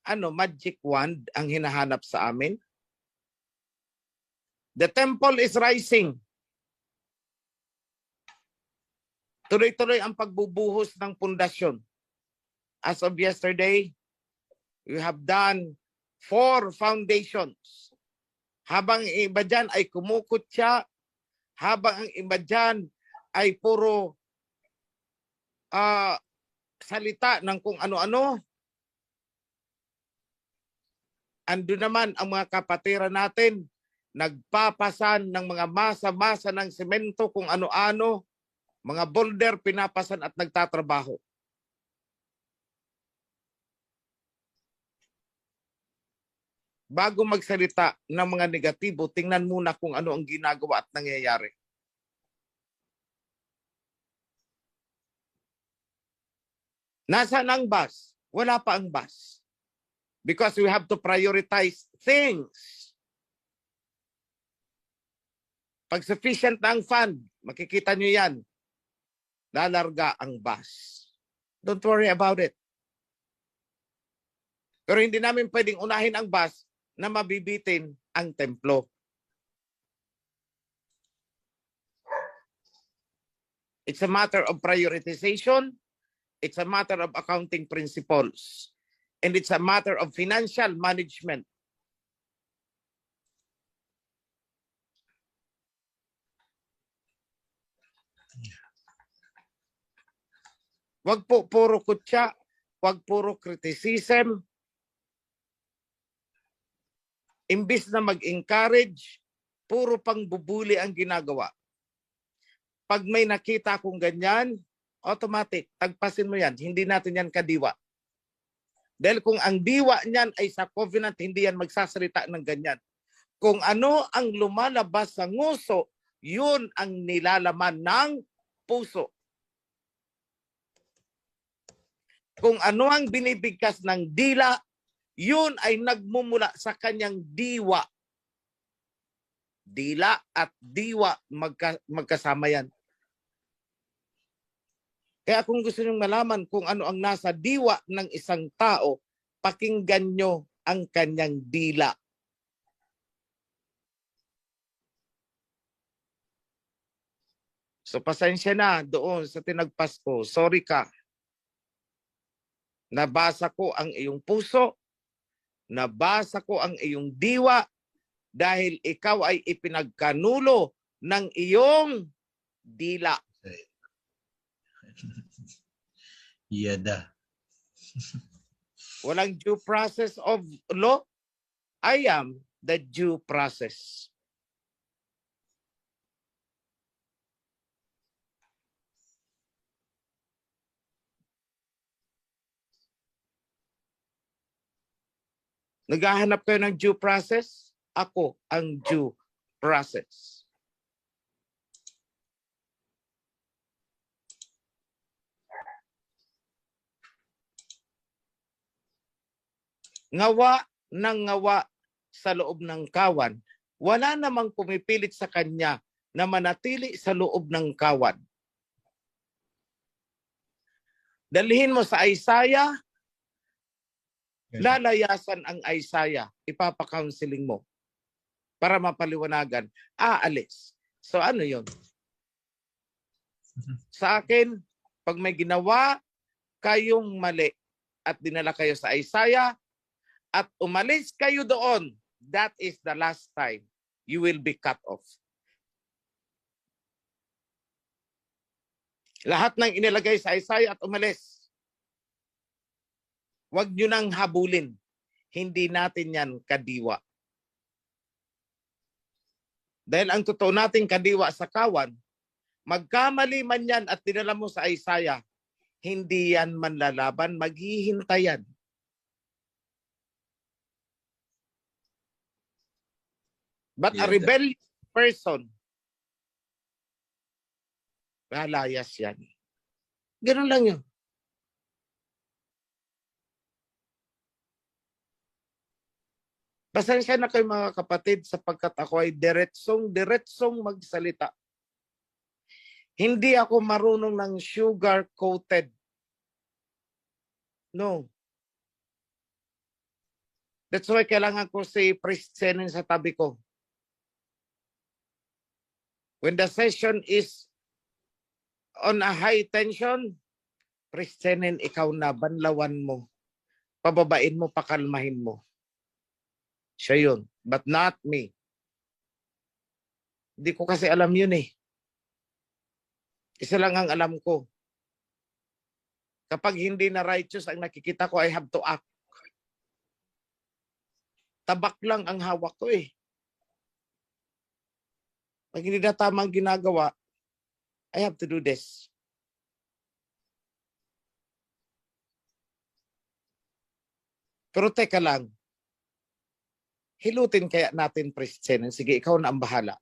Ano, magic wand ang hinahanap sa amin? The temple is rising. Tuloy-tuloy ang pagbubuhos ng pundasyon. As of yesterday, we have done 4 foundations. Habang ang iba dyan ay kumukutya, habang ang iba dyan ay puro salita ng kung ano-ano. Ando naman ang mga kapatiran natin nagpapasan ng mga masa-masa ng semento kung ano-ano, mga boulder pinapasan at nagtatrabaho. Bago magsalita ng mga negatibo, tingnan muna kung ano ang ginagawa at nangyayari. Nasaan ang bus? Wala pa ang bus. Because we have to prioritize things. Pag sufficient na ang fund, makikita nyo yan, lalarga ang bus. Don't worry about it. Pero hindi namin pwedeng unahin ang bus na mabibitin ang templo. It's a matter of prioritization. It's a matter of accounting principles. And it's a matter of financial management. Wag po puro kutya, wag puro criticism. Imbis na mag-encourage, puro pang bubuli ang ginagawa. Pag may nakita akong ganyan, automatic, tagpasin mo yan. Hindi natin yan kadiwa. Dahil kung ang diwa niyan ay sa covenant, hindi yan magsasalita ng ganyan. Kung ano ang lumalabas sa nguso, yun ang nilalaman ng puso. Kung ano ang binibigkas ng dila, yun ay nagmumula sa kanyang diwa. Dila at diwa magkasama yan. Kaya kung gusto nyo malaman kung ano ang nasa diwa ng isang tao, pakinggan nyo ang kanyang dila. So pasensya na doon sa tinagpasko. Sorry ka. Nabasa ko ang iyong puso. Nabasa ko ang iyong diwa dahil ikaw ay ipinagkanulo ng iyong dila. Yada. Walang due process of law. I am the due process. Naghahanap kayo ng due process? Ako ang due process. Ngawa ng ngawa sa loob ng kawan, wala namang pumipilit sa kanya na manatili sa loob ng kawan. Dalhin mo sa Isaiah, lalayasan ang Isaiah, ipapa-counseling mo para mapaliwanagan, aalis. So ano yun? Sa akin, pag may ginawa kayong mali at dinala kayo sa Isaiah at umalis kayo doon, that is the last time you will be cut off. Lahat ng inilagay sa Isaiah at umalis, huwag nyo nang habulin. Hindi natin yan kadiwa. Dahil ang totoo nating kadiwa sa kawan, magkamali man yan at dinala mo sa Isaiah, hindi yan manlalaban, maghihintayan. But a rebellious person, lalayas yan. Ganun lang yun. Pasensya na kayo mga kapatid sapagkat ako ay diretsong magsalita. Hindi ako marunong ng sugar-coated. No. That's why kailangan ko si Priest Senen sa tabi ko. When the session is on a high tension, Priest Senen, ikaw na, banlawan mo. Pababain mo, pakalmahin mo. Siya yun, but not me. Hindi ko kasi alam yun eh. Isa lang ang alam ko. Kapag hindi na righteous ang nakikita ko, I have to act. Tabak lang ang hawak ko eh. Pag hindi na tama ang ginagawa, I have to do this. Pero teka lang, hilutin kaya natin Priscilla. Sige, ikaw na ang bahala.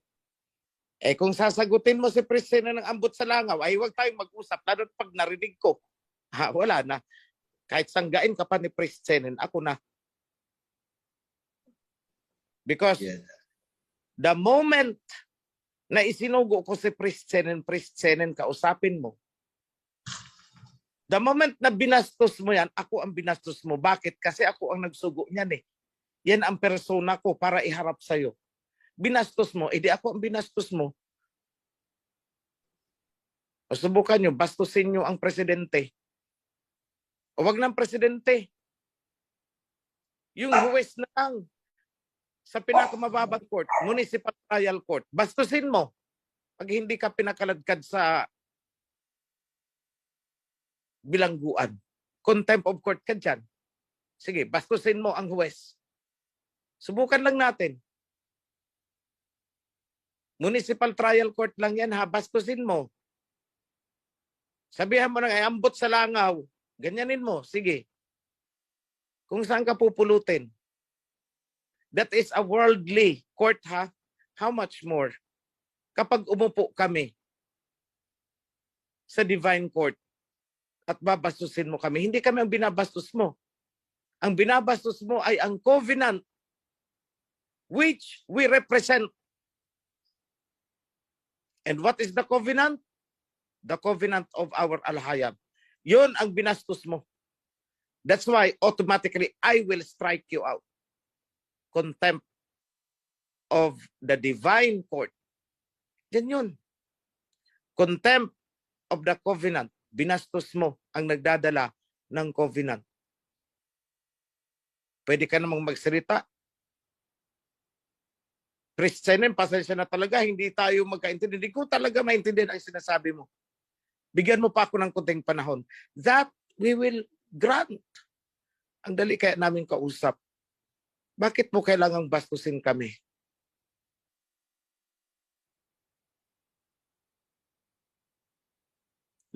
Eh kung sasagutin mo si Priscilla ng ambot sa langaw, ay huwag tayong mag-usap. Lalo pag narinig ko, wala na. Kahit sanggain ka pa ni Priscilla, ako na. Because Yada. the moment na isinugo ko si Priscilla, kausapin mo. The moment na binastos mo yan, ako ang binastos mo. Bakit? Kasi ako ang nagsugo niyan eh. Yan ang persona ko para iharap sa'yo. Binastos mo, edi ako ang binastos mo. O subukan nyo, bastusin nyo ang presidente. O wag ng presidente. Yung huwes na lang sa pinakamababang court, municipal trial court, bastusin mo. Pag hindi ka pinakaladkad sa bilangguan. Contempt of court ka dyan. Sige, bastusin mo ang huwes. Subukan lang natin. Municipal trial court lang yan ha, bastusin mo. Sabihan mo na, ay ambot sa langaw. Ganyanin mo, sige. Kung saan ka pupulutin. That is a worldly court ha. How much more? Kapag umupo kami sa divine court at babastusin mo kami, hindi kami ang binabastos mo. Ang binabastos mo ay ang covenant which we represent. And what is the covenant? The covenant of our Al-Hayab. Yun ang binastos mo. That's why automatically I will strike you out. Contempt of the divine court. Yan yun. Contempt of the covenant. Binastos mo ang nagdadala ng covenant. Pwede ka namang magsalita. Christian, pasensya na talaga, hindi tayo magkaintindi. Hindi ko talaga maintindihan ang sinasabi mo. Bigyan mo pa ako ng kunting panahon. That we will grant. Ang dali kaya namin kausap. Bakit mo kailangang bastusin kami?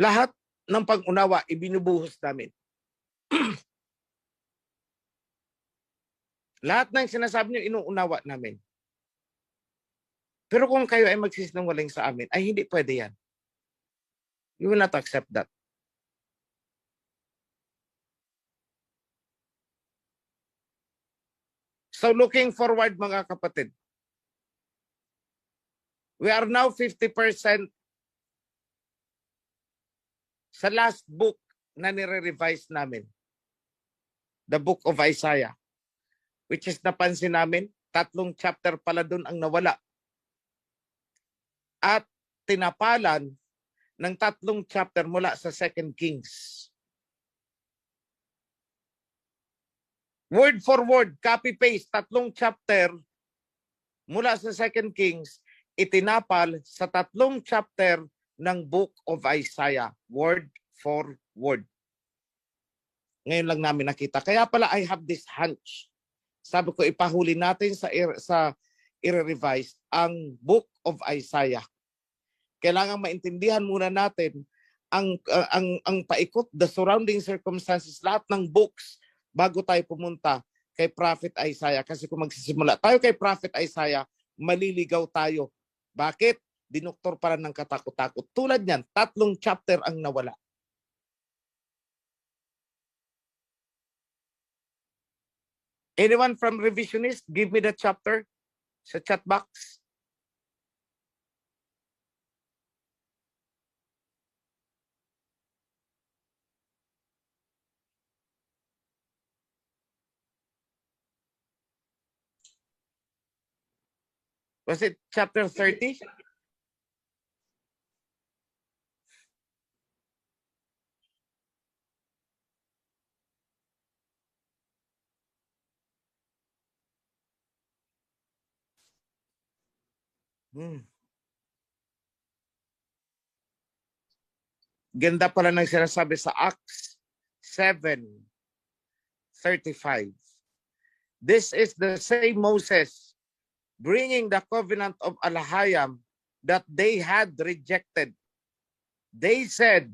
Lahat ng pag-unawa, ibinubuhos namin. Lahat ng sinasabi niyo, inuunawa namin. Pero kung kayo ay magsisinungaling sa amin, ay hindi pwede yan. You will not accept that. So looking forward mga kapatid, we are now 50% sa last book na nire-revise namin. The book of Isaiah. Which is napansin namin, 3 chapter pala dun ang nawala. At tinapalan ng 3 chapter mula sa 2 Kings. Word for word, copy-paste, 3 chapter mula sa 2 Kings, itinapal sa 3 chapter ng Book of Isaiah. Word for word. Ngayon lang namin nakita. Kaya pala I have this hunch. Sabi ko, ipahuli natin sa i-revise ang Book of Isaiah. Kailangan maintindihan muna natin ang paikot, the surrounding circumstances, lahat ng books bago tayo pumunta kay Prophet Isaiah. Kasi kung magsisimula tayo kay Prophet Isaiah, maliligaw tayo. Bakit? Dinuktor para ng katakot-takot. Tulad niyan, 3 chapter ang nawala. Anyone from Revisionist, give me the chapter sa chat box. Was it chapter 30? Ganda pala ng sinasabi sa Acts 7:35. This is the same Moses bringing the covenant of Al-Hayam that they had rejected. They said,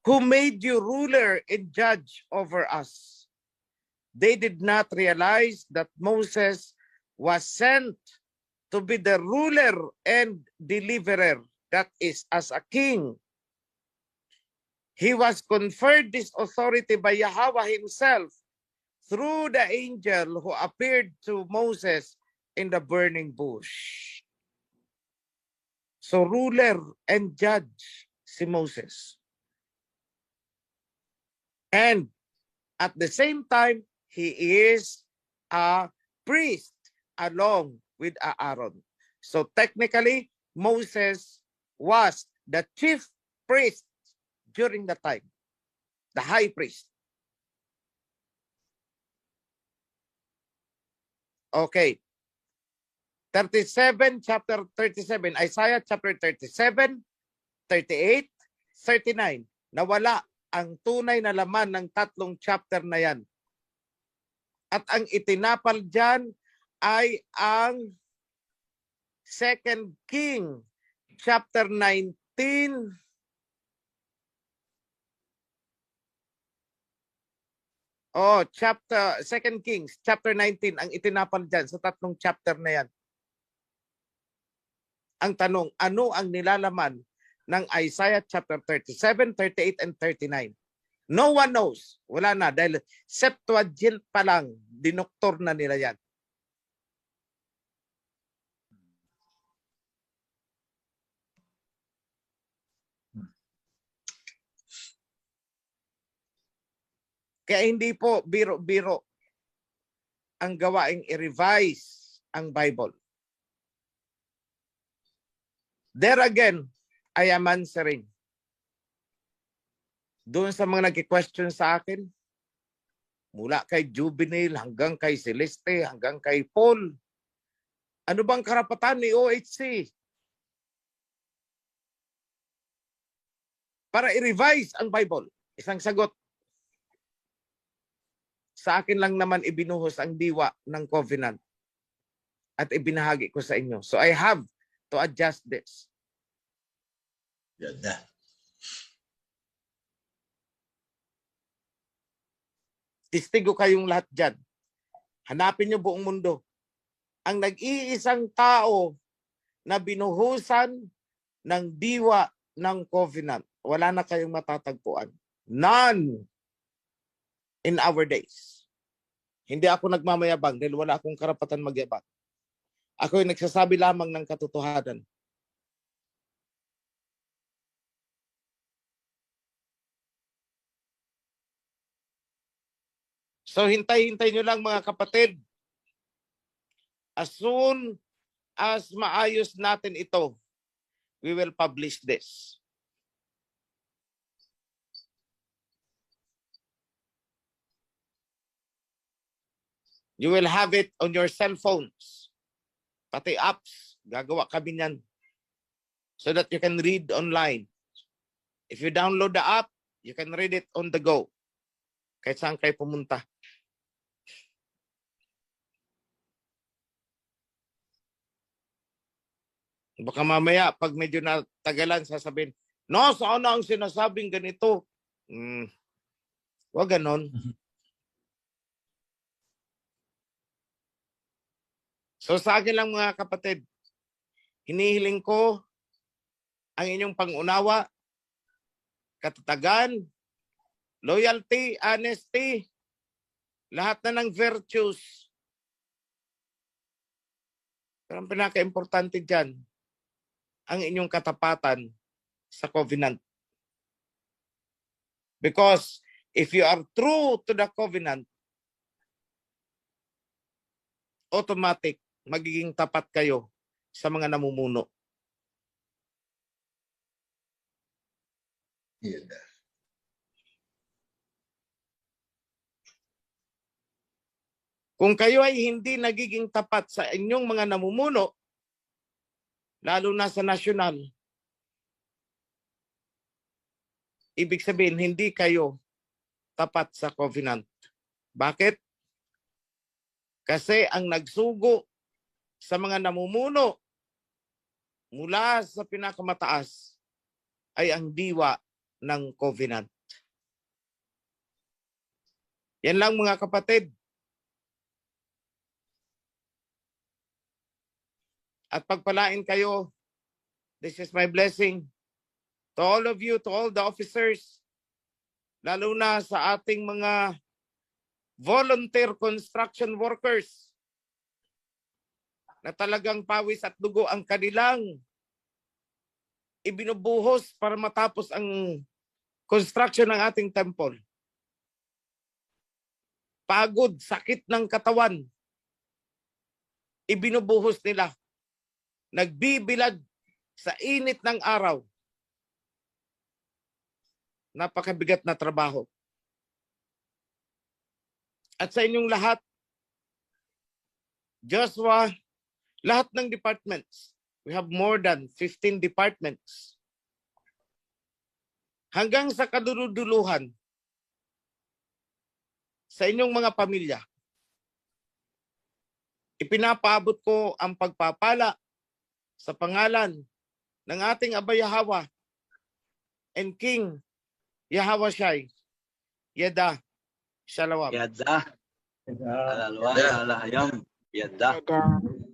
"Who made you ruler and judge over us?" They did not realize that Moses was sent to be the ruler and deliverer, that is, as a king. He was conferred this authority by Yahweh himself through the angel who appeared to Moses in the burning bush. So ruler and judge si Moses. And at the same time, he is a priest along with Aaron. So technically, Moses was the chief priest during the time, the high priest. Okay. 37, chapter 37, Isaiah chapter 37, 38, 39. Nawala ang tunay na laman ng tatlong chapter na yan. At ang itinapal dyan ay ang 2 King chapter 19, chapter 2 Kings chapter 19 ang itinapal dyan sa tatlong chapter na yan. Ang tanong, ano ang nilalaman ng Isaiah chapter 37, 38, and 39? No one knows. Wala na dahil Septuagint pa lang, dinoktor na nila yan. Kaya hindi po biro-biro ang gawaing i-revise ang Bible. There again, I am answering. Doon sa mga nag-question sa akin, mula kay Juvenile hanggang kay Celeste, hanggang kay Paul, ano bang karapatan ni OHC para i-revise ang Bible? Isang sagot. Sa akin lang naman ibinuhos ang diwa ng covenant at ibinahagi ko sa inyo. So I have to adjust this. Yada. Testigo kayong lahat dyan. Hanapin niyo buong mundo. Ang nag-iisang tao na binuhusan ng diwa ng covenant, wala na kayong matatagpuan. None in our days. Hindi ako nagmamayabang dahil wala akong karapatan magyabang. Ako ay nagsasabi lamang ng katotohanan. So hintay-hintay nyo lang mga kapatid. As soon as maayos natin ito, we will publish this. You will have it on your cell phones. Pati apps, gagawa kami niyan. So that you can read online. If you download the app, you can read it on the go. Kahit saan kayo pumunta. Baka mamaya, pag medyo natagalan, sasabihin, no, saan ang sinasabing ganito? Wag ganon. So sa akin lang mga kapatid, hinihiling ko ang inyong pangunawa, katatagan, loyalty, honesty, lahat na ng virtues. Pero ang pinaka-importante dyan, ang inyong katapatan sa covenant. Because if you are true to the covenant, automatic, magiging tapat kayo sa mga namumuno. Yada. Kung kayo ay hindi nagiging tapat sa inyong mga namumuno, lalo na sa nasyonal, ibig sabihin hindi kayo tapat sa covenant. Bakit? Kasi ang nagsugo sa mga namumuno mula sa pinakamataas ay ang diwa ng covenant. Yan lang mga kapatid. At pagpalain kayo, this is my blessing to all of you, to all the officers, lalo na sa ating mga volunteer construction workers na talagang pawis at dugo ang kanilang ibinubuhos para matapos ang construction ng ating temple. Pagod, sakit ng katawan, ibinubuhos nila. Nagbibilag sa init ng araw. Napakabigat na trabaho. At sa inyong lahat, Joshua, lahat ng departments, we have more than 15 departments. Hanggang sa kaduluduluhan, sa inyong mga pamilya, ipinapaabot ko ang pagpapala sa pangalan ng ating Aba Yahweh and King Yahweh Shai. Yada. Shalom. Yada. Ah, Alalwa, alayam. Yada. Yada.